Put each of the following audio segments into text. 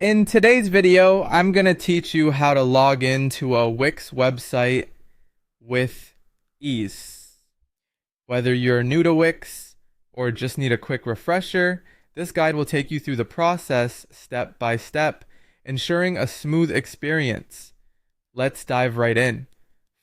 In today's video, I'm going to teach you how to log into a Wix website with ease. Whether you're new to Wix or just need a quick refresher, this guide will take you through the process step by step, ensuring a smooth experience. Let's dive right in.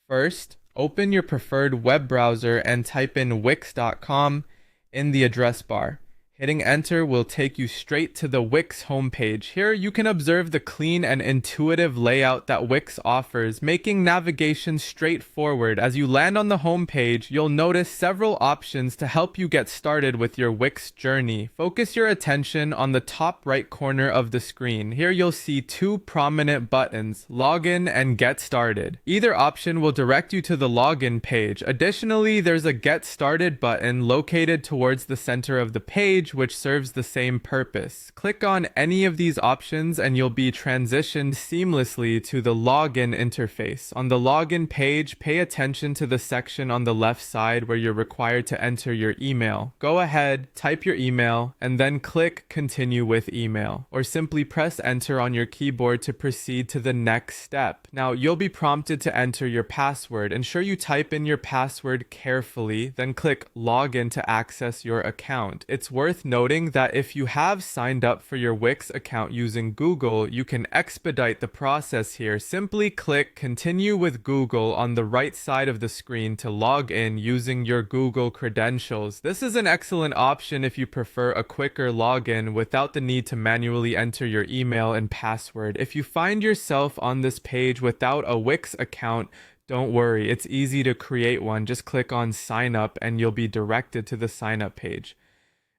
First, open your preferred web browser and type in wix.com in the address bar. Hitting enter will take you straight to the Wix homepage. Here you can observe the clean and intuitive layout that Wix offers, making navigation straightforward. As you land on the homepage, you'll notice several options to help you get started with your Wix journey. Focus your attention on the top right corner of the screen. Here you'll see two prominent buttons, Login and Get Started. Either option will direct you to the login page. Additionally, there's a Get Started button located towards the center of the page, which serves the same purpose. Click on any of these options and you'll be transitioned seamlessly to the login interface. On the login page, pay attention to the section on the left side where you're required to enter your email. Go ahead, type your email, and then click Continue with Email, or simply press enter on your keyboard to proceed to the next step. Now, you'll be prompted to enter your password. Ensure you type in your password carefully, then click Login to access your account. It's worth noting that if you have signed up for your Wix account using Google, you can expedite the process here. Simply click Continue with Google on the right side of the screen to log in using your Google credentials. This is an excellent option if you prefer a quicker login without the need to manually enter your email and password. If you find yourself on this page without a Wix account, don't worry, it's easy to create one. Just click on Sign Up and you'll be directed to the sign up page.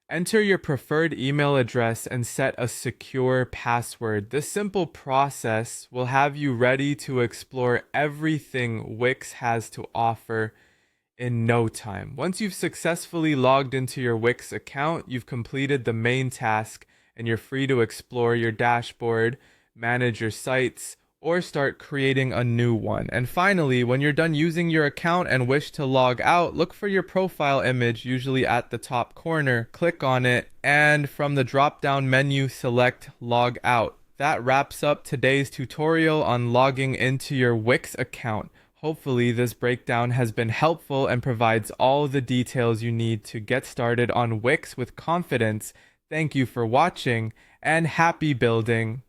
Enter your preferred email address and set a secure password. This simple process will have you ready to explore everything Wix has to offer in no time. Once you've successfully logged into your Wix account, you've completed the main task and you're free to explore your dashboard, manage your sites, or start creating a new one. And finally, when you're done using your account and wish to log out, look for your profile image, usually at the top corner, click on it, and from the drop-down menu, select Log Out. That wraps up today's tutorial on logging into your Wix account. Hopefully, this breakdown has been helpful and provides all the details you need to get started on Wix with confidence. Thank you for watching, and happy building!